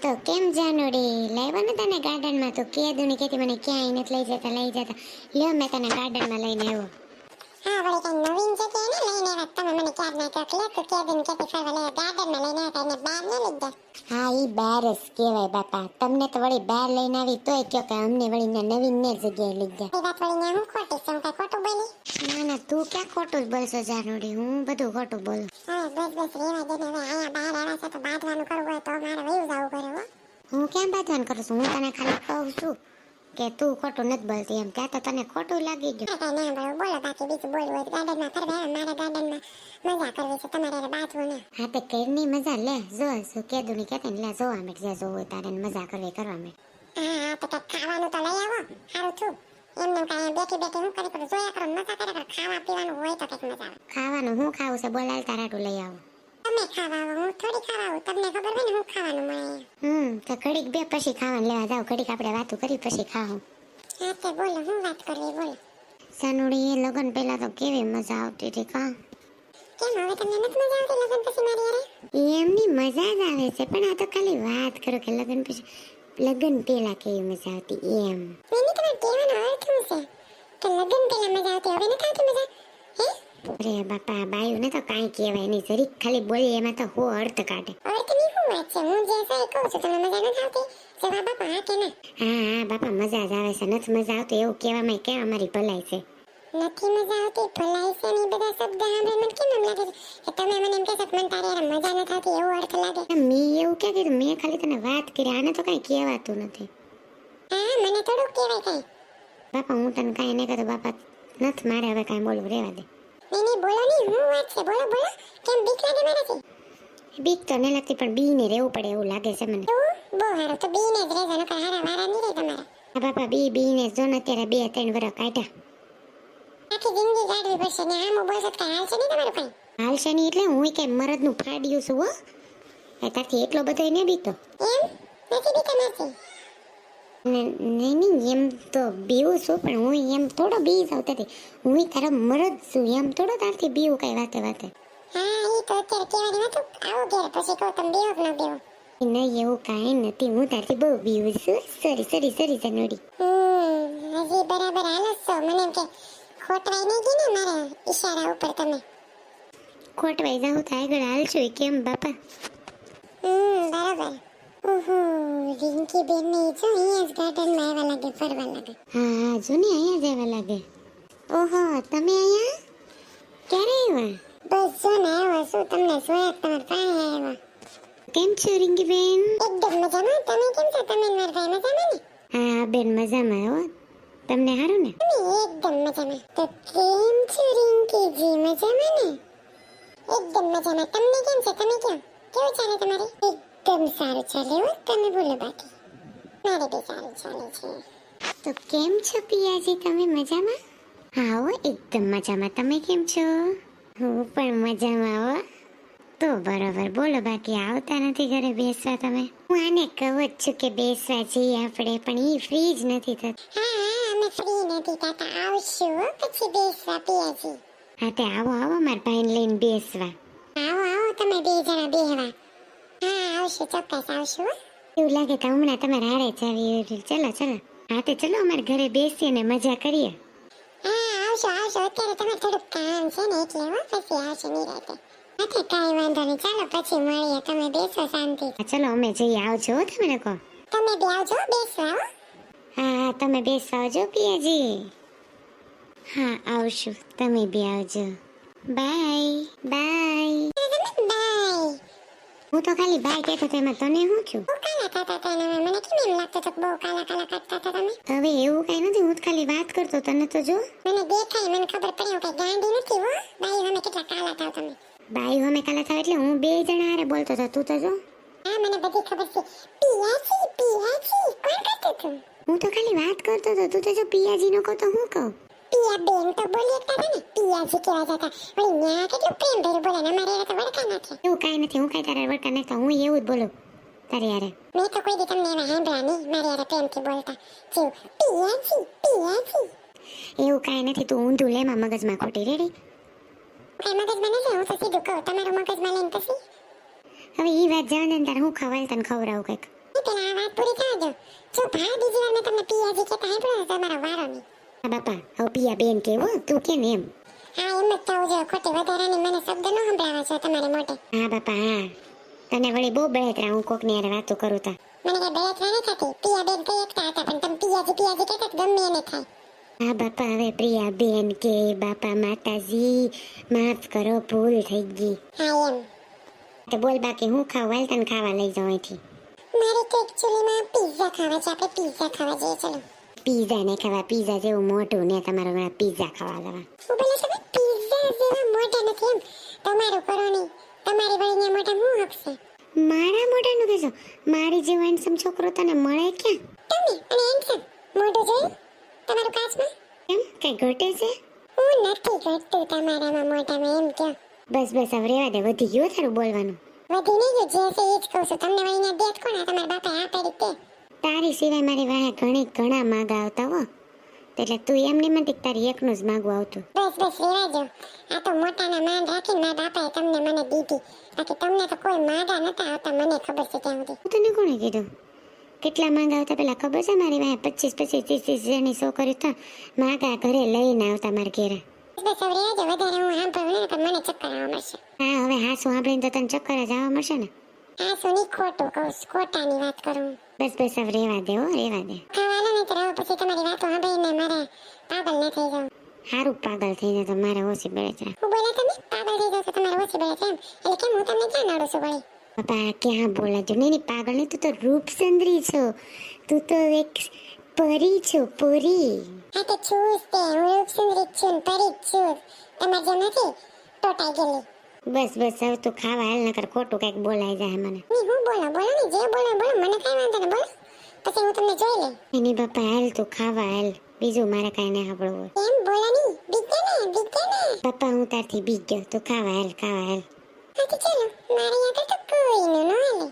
તો કેમ જાનુડી લાવ્યો ને તને ગાર્ડનમાં તો કેદુની કેતી મને ક્યાંય નથી લઈ જતા લ્યો મેં તને ગાર્ડનમાં લઈને આવ્યો. હા વળી કઈ નવીન જગ્યાએ ને લઈને આવ્યા તમે મને ક્યાર ના કહો કે કેદુની કેતી ફરવા લઈ ગાર્ડનમાં લઈને આવ્યા એને બહાર ન લઈ ગયા. હા ઈ બાર જ કહેવાય બાપા, તમને તો વળી બહાર લઈને આવી તોય કયો કે અમને વળી નવીન ને જગ્યાએ લઈ ગયા. એ વાત વળી હું ખોટી છું, કઈ ખોટું બોલી? ના ના તું ક્યાં ખોટું જ બોલશો જાનુડી, હું બધું ખોટું બોલું. હવે બસ રેવા દે ને, હવે અહીંયા બહાર આવ્યા છે તો બાંધવાનું કરવું હોય તો મારે વયું જવું પડે હો. હું ક્યાં બાંધવાનું કરું છું, હું તને ખાલી કહું છું કે તું ખોટું નથી બોલતી એમ. ત્યાં તો તને ખોટું લાગી ગયું. કઈ ના બરોબર બોલો, બાકી બીજું બોલવું હોય ગાર્ડનમાં ફરવા આવ્યા, મારા ગાર્ડનમાં મજા કરવી છે, તમારે એને બાંધવું ને. હા તે ઘરની મજા લે, જો કેદુની કેતી ને લે જોવા મેં જ્યાં જોવું હોય તારે મજા કરવી કરવા મેં. હા તો કઈક ખાવાનું તો લઈ આવો, સારું છું. એમને કઈ બેઠી બેઠી હું કરી કરું જોયા કરો, મજા કરે કરો. ખાવા પીવાનું હોય તો કઈક મજા આવે. ખાવાનું હું ખાવું છે બોલાલ તારાટું લઈ આવું. તમે ખાવા આવો, હું થોડી ખાવા આવું, તમને ખબર હોય ને હું ખાવાનું મળે. તો ઘડીક બે પછી ખાવાનું લેવા જાવ, ઘડીક આપણે વાતો કરી પછી ખાવું. હા તે બોલો, હું વાત કરવી બોલો. સાનુડી લગન પહેલા તો કેવી મજા આવતી હતી કા. કેમ હવે તમને નથી મજા આવતી લગન પછી મારી યારે? એમની મજા જ આવે છે, પણ આ તો ખાલી વાત કરો કે લગન પછી લગન પહેલા કેવી મજા આવતી એમ. મેને તમારે કહેવાનો અર્થ શું છે કે લગન પહેલા મજા આવતી હવે નથી આવતી મજા? હે અરે બાપા બાયું ને તો કાંઈ કહેવાય નહીં, જરીક ખાલી બોલી એમાં તો હો અર્થ કાઢે. અર્થની શું વાત છે? હું જે સહી કહું છું તમને મજા નથી આવતી? જવાબ આપો હા કે ના. હા બાપા મજા જ આવે છે, નથી મજા આવતી એવું કહેવામાં કેવા મારી ભલાઈ છે. નથી મજા આવતી ભલાઈ છે ને, બધા શબ્દ સાંભળે મને કેમ એમ લાગે છે કે તમે મને એમ કહેશો કે મને તારી યારે મજા નથી આવતી એવો અર્થ લાગે? મેં એવું ક્યાં કીધું, મેં ખાલી તને વાત કરી, આને તો કાંઈ કહેવાતું નથી. હા મને થોડુંક કહેવાય કઈ. બાપા હું તને કાંઈ નહીં કરું બાપા, નથી મારે હવે કાંઈ બોલવું, રહેવા દે. નહીં બોલો નહીં, હું વાત છે બોલો બોલો. કેમ બીક લાગે મારાથી? બીક તો નહીં લાગતી પણ બીને રહેવું પડે એવું લાગે છે મને. બહુ સારું તો બીને જ રહેજો, નકર હારા વારા નહીં રહે તમારા. હા બાપા બીને જો ને અત્યારે 2-3 વર્ષ કાઢ્યા. આખી જિંદગી કાઢવી પડશે ને આમ બોલશો તો હાલશે નહીં તમારું કઈ. હાલશે નહીં એટલે હું કઈ મરદનું ફાડ્યું છું હો, તારથી એટલો બધો ને બીતો. એમ નથી બીતા નથી. નહીં એમ તો બીવું છું પણ હું એમ થોડો બી જાઉં તેથી હું તારો મરદ છું, એમ થોડો તારથી બીવું કઈ વાતે. હા એ તો અત્યારે કહેવાની વાતો આવો ઘેર પછી કહો તમે બેવો કે ન બેવો. નહીં એવું કાંઈ નથી, હું તારથી બહુ બીવું છું. સરી જાનુડી. હજી બરાબર હાલો છો, મને એમ કે ખોટવાઈ નહીં ગઈ ને મારા ઈશારા ઉપર તમે. ખોટવાઈ જાઉં તો આગળ હાલશું કેમ બાપા. બરાબર. ઓહો રિંકી બેન ને જો અહીંયા જ ગાર્ડનમાં આવ્યા લાગે, ફરવા લાગે. હા જો ને અહીંયા જ આવ્યા લાગે. ઓહો તમે અહીંયા ક્યારે આવ્યા? બસ જો ને આવ્યો છું, તમને જોયા તમારા પાસે આવ્યા. કેમ છો રિંકી બેન? એકદમ મજામાં. તમે કેમ છો? તમે ને મારા ભાઈ મજામાં ને? હા બેન મજામાં હો, તમને સારું ને? અમે એકદમ મજામાં. તો કેમ છો રિંકીજી, મજામાં ને? એકદમ મજામાં. તમને કેમ છે? તમે કેમ કેવું ચાલે તમારે? એકદમ સારું ચાલે હો, તમે બોલો બાકી. મારે બી સારું ચાલે છે. તો કેમ છો પિયાજી, તમે મજામાં? હા હો એકદમ મજામાં, તમે કેમ છો? હું પણ મજામાં હો. તો બરોબર બોલો બાકી આવતા નથી ઘરે બેસવા તમે? હું આને કહું જ છું કે બેસવા જઈએ આપણે, પણ ઈ ફ્રી જ નથી થતી. હા અમે ફ્રી નથી થતા, આવશું હો પછી બેસવા પિયાજી. હા તે આવો મારા ભાઈને લઈને બેસવા. આવો તમે બે જણા બેહવા. હા આવશું, ચોક્કસ આવશું હો. એવું લાગે કે હમણાં તમારે હારે જ આવી. ચલો હા તે ચલો અમારે ઘરે બેસીએ ને મજા કરીએ. હા આવશું અત્યારે તમારે થોડુંક કામ છે ને એટલે હો, પછી આવશું નિરાંતે. હા કાંઈ વાંધો નહીં, ચાલો પછી મળીએ, તમે બેસો શાંતિ. ચલો અમે જઈએ, આવજો હો તમે લોકો. તમે બી આવજો બેસવા હો. હા તમે બેસવા આવજો પિયાજી. હા આવશું, તમે બી આવજો. બાય. બાય. હું તો ખાલી બાય કહેતો તો એમાં તને શું થયું? બહુ કાલા થતા હતા ને, મને કેમ એમ લાગતું હતું કે બહુ કાલા કાઢતા હતા તમે? હવે એવું કઈ નથી, હું તો ખાલી વાત કરતો, તને તો જો. મને દેખાય, મને ખબર પડી, હું કઈ ગાંડી નથી હો. બાઈ અમે કેટલા કાલા થાવ તમે. બાઈ અમે કાલા થાવ એટલે હું 2 જણા હારે બોલતો હતો, તું તો જો. હા મને બધી ખબર છે. પિયાજી કોણ કરતું તું? હું તો ખાલી વાત કરતો હતો, તું તો જો પિયાજી નો કહો તો હું કહું? પિયા બેન તો બોલી એકતા હતા ને, પિયાજી કેવા જતા. વળી ન્યા કેટલું પ્રેમ ભર્યું બોલે ને, અમારે તો વળકા નાખે. એવું કાંઈ નથી, હું કાંઈ તારા વળકા નાખતા, હું એવું જ બોલું તારી હારે. મેં તો કોઈ દી તમને એવા સાંભળ્યા નહીં, મારી હારે પ્રેમથી બોલતા. જેવું પિયાજી. એવું કાંઈ નથી, તું ઊંધું લેમાં મગજમાં ખોટી રેડી. કઈ મગજમાં નથી, હું તો સીધું કહું, તમારું મગજમાં લઈને પછી. હવે ઈ વાત જાણે ને તારે હું ખવાય તને ખવડાવું કંઈક. પૂરી થવા દો. જો ભા બીજી વાર મેં તમને પિયાજી કહેતા સાંભળ્યો તો તમારો વારો નહીં. હા બાપા હવે પિયા બેન કેવો તું કે ને એમ. હા એમ જ થવું જોઈએ. ખોટી વધારાની મને શબ્દ ન સંભળાવા છો તમારી મોટે. હા બાપા હા તને વળી બહુ બળેતરા હું કોકની હારે વાતો કરું તા. મને કઈ બળતરા ન થતી. પિયા બેન કઈ એકતા હતા પણ તમે પિયાજી પિયાજી કહેતા તો ગમે એને થાય. હા બાપા હવે પ્રિયા બેન કે બાપા માતાજી માફ કરો ભૂલ થઈ ગઈ. હા એમ. તો બોલ બાકી હું ખાવ હાલ તને ખાવા લઈ જાઉં અહીંથી. મારે તો એકચ્યુઅલીમાં પિઝા ખાવા છે. આપણે પિઝા ખાવા જઈએ ચલો. પીઝા ને ખાવા પીઝા જેવું મોટું ને તમારું ઘણા પીઝા ખાવા જવા. હું બોલે છે પિઝા જેવા મોટા નથી એમ. તમારું કરો નહીં. તમારી વળીને મોટા હું હકશે. મારા મોઢાનું કહેશો મારી જેવો હેન્ડસમ છોકરો તને મળે ક્યાં? તમે અને હેન્ડસમ મોઢું જોયું તમારું કાચમાં? એમ કઈ ઘટે છે? હું નથી ઘટતું તમારામાં મોઢામાં એમ કહો. બસ બસ હવે રેવા દે વધી ગયું તારું બોલવાનું. વધી નહીં ગયું જે છે એ જ કહું છું. તમને વળીને દેત કોણ આ તમારા બાપા આ પડી તે. તારી સિવાય મારી વાહે ઘણા માગા આવતા હો એટલે તું એમ નહીં માનતી કે તારી એકનું જ માગવું આવતું. બસ બસ રેવા દો. આ તો મોટાના માન રાખીને મારા બાપાએ તમને મને દીધી. બાકી તમને તો કોઈ માગા નતા આવતા મને ખબર છે ત્યાં સુધી. તને કોણે કીધું? કેટલા માગા આવતા પેલા ખબર છે મારી વાહે 25 30 જણની છોકરી તો માગા ઘરે લઈને આવતા મારા ઘેરે. બસ હવે રહેજો. વધારે હું સાંભળું ને તો મને ચક્કર આવવા મળશે. હા હવે હાસુ સાંભળીને તો તને ચક્કર જ આવવા મળશે ને. આ સુની ખોટું કહું છું. ખોટાની વાત કરું. બસ બસ હવે રેવા દે હો રેવા દે. ખાવાનું નહીં તો રહો પછી તમારી વાતો સાંભળીને મારે પાગલ ન થઈ જાઉં. હારું પાગલ થઈને તો મારે ઓછી બળતરા. હું બોલે તમે પાગલ થઈ જાવ તો તમારે ઓછી બળે છે એમ. એટલે કેમ હું તમને ક્યાં નડું છું વળી? બાપા ક્યાં બોલા જો નહીં પાગલ નહીં તું તો રૂપસુંદરી છો. તું તો એક પરી છો પરી. હા તો છું જ તે. હું રૂપસુંદરી જ છું ને પરી જ છું. તમારે જેમ નથી ટોટાઈ ગયેલી. બસ બસ હવે તું ખાવા હાલ નકર ખોટું કઈક બોલાઈ જાય મને. નહીં હું બોલો ને જે બોલો બોલો મને કઈ વાંધો ને બોલો. પછી હું તમને જોઈ લઈ. એની બાપા હાલ તું ખાવા હાલ બીજું મારે કઈ નહીં સાંભળવું. એમ બોલો નહીં બીકે ને. બાપા હું તારથી બીક ગયો તું ખાવા હાલ ખાવા હાલ. હા તો ચલો મારે અહીંયા તો કોઈ ન હાલે.